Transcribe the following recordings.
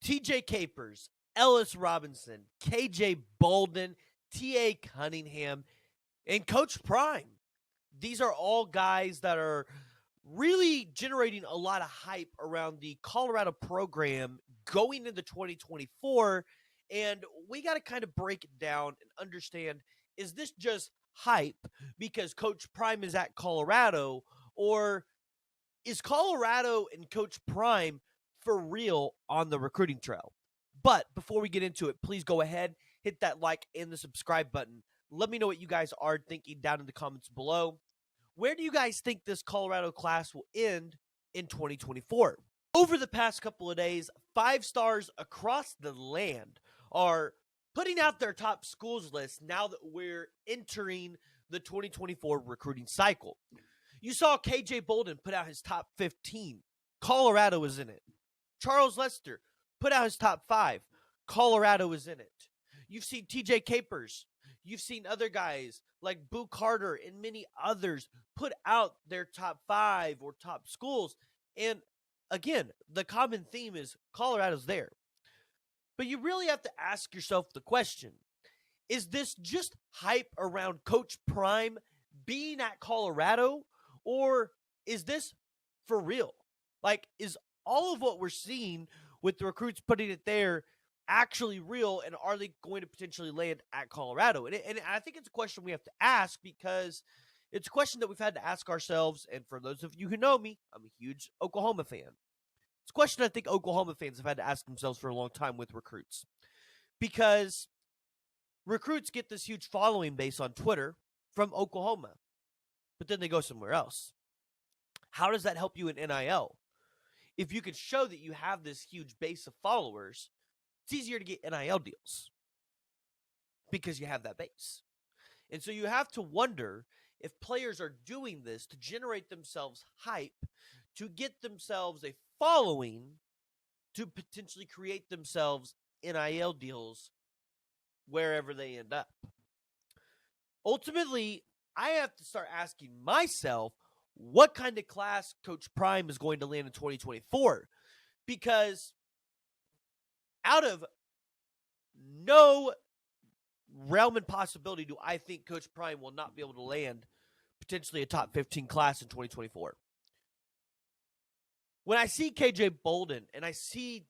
TJ Capers, Ellis Robinson, KJ Bolden, T.A. Cunningham, and Coach Prime. These are all guys that are really generating a lot of hype around the Colorado program going into 2024. And we got to kind of break it down and understand, is this just hype because Coach Prime is at Colorado, or is Colorado and Coach Prime for real on the recruiting trail? But before we get into it, please go ahead, hit that like and the subscribe button. Let me know what you guys are thinking down in the comments below. Where do you guys think this Colorado class will end in 2024? Over the past couple of days, 5 stars across the land are putting out their top schools list now that we're entering the 2024 recruiting cycle. You saw KJ Bolden put out his top 15. Colorado is in it. Charles Lester put out his top 5. Colorado is in it. You've seen TJ Capers. You've seen other guys like Boo Carter and many others put out their top 5 or top schools. And again, the common theme is Colorado's there. But you really have to ask yourself the question, is this just hype around Coach Prime being at Colorado, or is this for real? Like, is all of what we're seeing with the recruits putting it there actually real, and are they going to potentially land at Colorado? And I think it's a question we have to ask, because it's a question that we've had to ask ourselves. And for those of you who know me, I'm a huge Oklahoma fan. It's a question I think Oklahoma fans have had to ask themselves for a long time with recruits, because recruits get this huge following base on Twitter from Oklahoma, but then they go somewhere else. How does that help you in NIL? If you can show that you have this huge base of followers, it's easier to get NIL deals because you have that base. And so you have to wonder if players are doing this to generate themselves hype, to get themselves a following, to potentially create themselves NIL deals wherever they end up. Ultimately, I have to start asking myself what kind of class Coach Prime is going to land in 2024, because out of no realm and possibility do I think Coach Prime will not be able to land potentially a top 15 class in 2024. When I see KJ Bolden and I see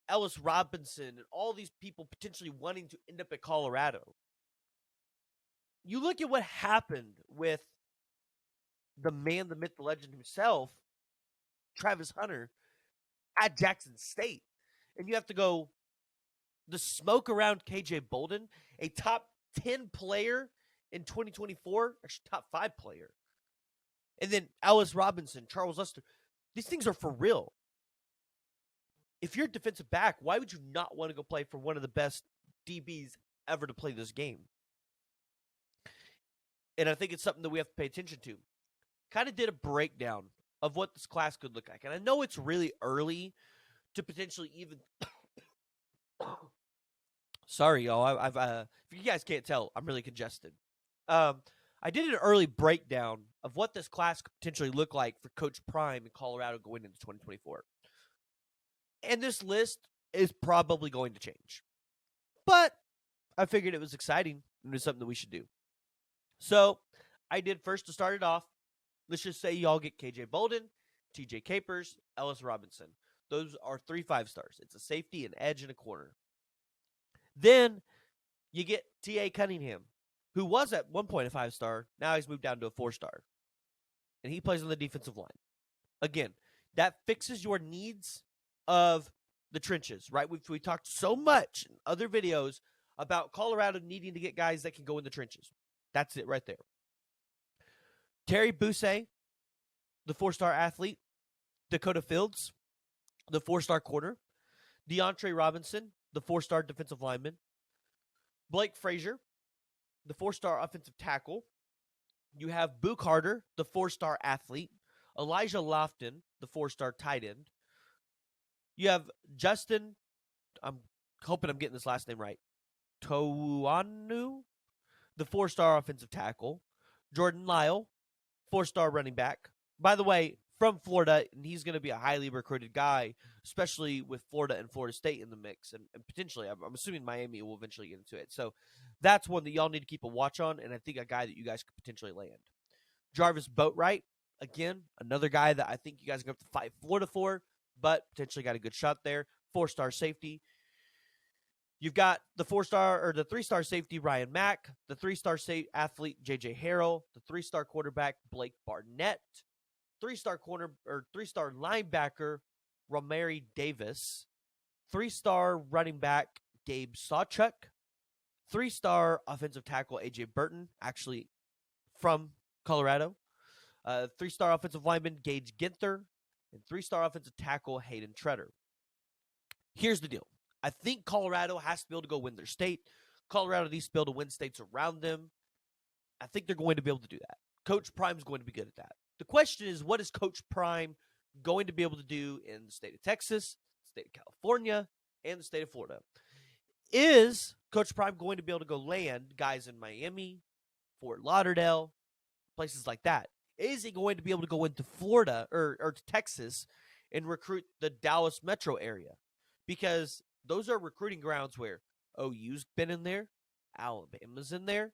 Ellis Robinson and all these people potentially wanting to end up at Colorado, you look at what happened with the man, the myth, the legend himself, Travis Hunter, at Jackson State. And you have to go, the smoke around KJ Bolden, a top 10 player in 2024, actually top 5 player. And then Ellis Robinson, Charles Lester. These things are for real. If you're a defensive back, why would you not want to go play for one of the best DBs ever to play this game? And I think it's something that we have to pay attention to. Kind of did a breakdown of what this class could look like. And I know it's really early to potentially even... Sorry, y'all. If you guys can't tell, I'm really congested. I did an early breakdown of what this class could potentially look like for Coach Prime in Colorado going into 2024. And this list is probably going to change. But I figured it was exciting and it was something that we should do. So I did first to start it off. Let's just say y'all get KJ Bolden, TJ Capers, Ellis Robinson. Those are 3 5-stars. It's a safety, an edge, and a corner. Then you get T.A. Cunningham, who was at one point a 5-star. Now he's moved down to a 4-star. And he plays on the defensive line. Again, that fixes your needs of the trenches, right? We talked so much in other videos about Colorado needing to get guys that can go in the trenches. That's it right there. Terry Bousset, the 4-star athlete. Dakota Fields, the 4-star corner. DeAndre Robinson, the 4-star defensive lineman. Blake Frazier, the 4-star offensive tackle. You have Boo Carter, the 4-star athlete. Elijah Lofton, the 4-star tight end. You have Justin, I'm hoping I'm getting this last name right, Touanu, the 4-star offensive tackle. Jordan Lyle, 4-star running back. By the way, from Florida, and he's going to be a highly recruited guy, especially with Florida and Florida State in the mix, and potentially, I'm assuming Miami will eventually get into it. So that's one that y'all need to keep a watch on, and I think a guy that you guys could potentially land. Jarvis Boatwright, again, another guy that I think you guys are going to have to fight Florida for, but potentially got a good shot there. 4-star safety. You've got the 4-star or the 3-star safety Ryan Mack, the 3-star athlete JJ Harrell, the 3-star quarterback Blake Barnett, 3-star corner or 3-star linebacker Romari Davis, 3-star running back Gabe Sawchuk, 3-star offensive tackle AJ Burton, actually from Colorado, 3-star offensive lineman Gage Ginther, and 3-star offensive tackle Hayden Treader. Here's the deal. I think Colorado has to be able to go win their state. Colorado needs to be able to win states around them. I think they're going to be able to do that. Coach Prime's going to be good at that. The question is, what is Coach Prime going to be able to do in the state of Texas, the state of California, and the state of Florida? Is Coach Prime going to be able to go land guys in Miami, Fort Lauderdale, places like that? Is he going to be able to go into Florida or to Texas and recruit the Dallas metro area? Because those are recruiting grounds where OU's been in there, Alabama's in there.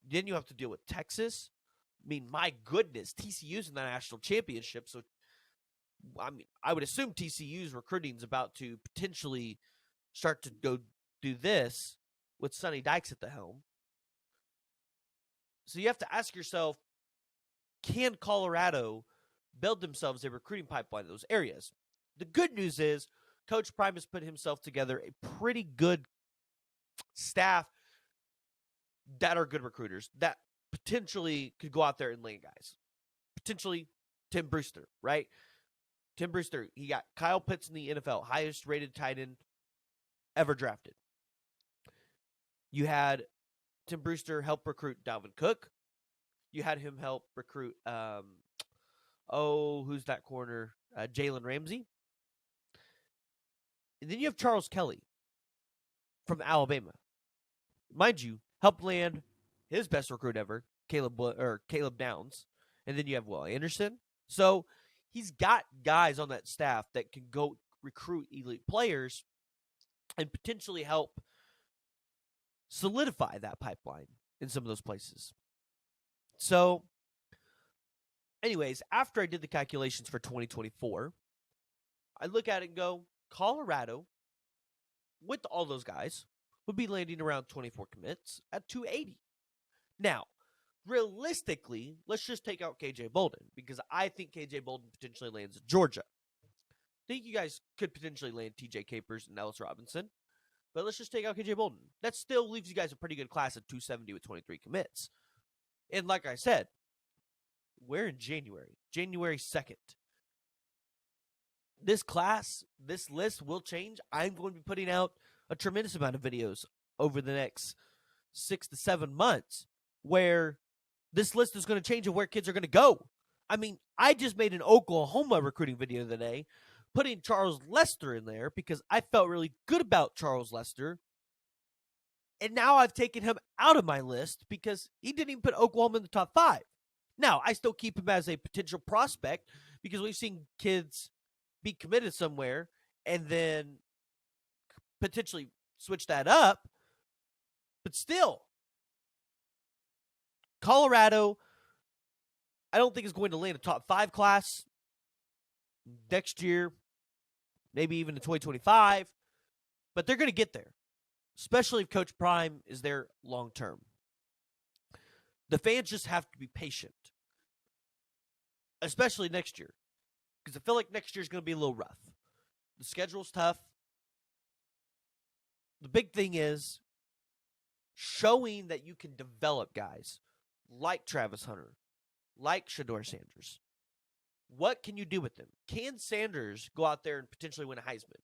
Then you have to deal with Texas. I mean, my goodness, TCU's in the national championship. So, I mean, I would assume TCU's recruiting is about to potentially start to go do this with Sonny Dykes at the helm. So you have to ask yourself, can Colorado build themselves a recruiting pipeline in those areas? The good news is Coach Prime has put himself together a pretty good staff that are good recruiters that potentially could go out there and land guys. Potentially Tim Brewster, right? Tim Brewster, he got Kyle Pitts in the NFL, highest rated tight end ever drafted. You had Tim Brewster help recruit Dalvin Cook. You had him help recruit, who's that corner? Jalen Ramsey. And then you have Charles Kelly from Alabama. Mind you, helped land his best recruit ever, Caleb Downs. And then you have Will Anderson. So he's got guys on that staff that can go recruit elite players and potentially help solidify that pipeline in some of those places. So, anyways, after I did the calculations for 2024, I look at it and go, Colorado, with all those guys, would be landing around 24 commits at 280. Now, realistically, let's just take out KJ Bolden, because I think KJ Bolden potentially lands at Georgia. I think you guys could potentially land TJ Capers and Ellis Robinson, but let's just take out KJ Bolden. That still leaves you guys a pretty good class at 270 with 23 commits. And like I said, we're in January 2nd. This class, this list will change. I'm going to be putting out a tremendous amount of videos over the next 6 to 7 months where this list is going to change of where kids are going to go. I mean, I just made an Oklahoma recruiting video today, putting Charles Lester in there because I felt really good about Charles Lester. And now I've taken him out of my list because he didn't even put Oklahoma in the top 5. Now, I still keep him as a potential prospect because we've seen kids be committed somewhere and then potentially switch that up. But still, Colorado, I don't think is going to land a top 5 class next year, maybe even in 2025. But they're going to get there, especially if Coach Prime is there long term. The fans just have to be patient, especially next year, because I feel like next year is going to be a little rough. The schedule's tough. The big thing is showing that you can develop guys like Travis Hunter, like Shedeur Sanders. What can you do with them? Can Sanders go out there and potentially win a Heisman?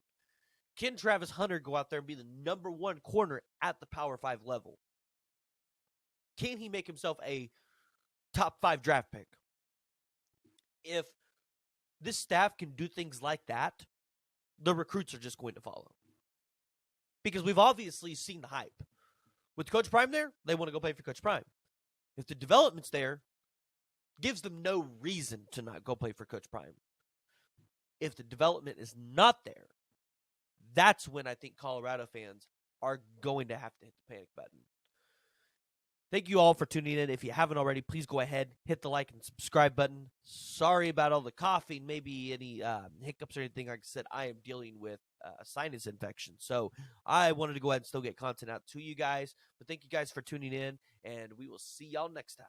Can Travis Hunter go out there and be the number 1 corner at the Power 5 level? Can he make himself a top 5 draft pick? If this staff can do things like that, the recruits are just going to follow. Because we've obviously seen the hype. With Coach Prime there, they want to go play for Coach Prime. If the development's there, gives them no reason to not go play for Coach Prime. If the development is not there, that's when I think Colorado fans are going to have to hit the panic button. Thank you all for tuning in. If you haven't already, please go ahead, hit the like and subscribe button. Sorry about all the coughing, maybe any hiccups or anything. Like I said, I am dealing with a sinus infection. So I wanted to go ahead and still get content out to you guys. But thank you guys for tuning in, and we will see y'all next time.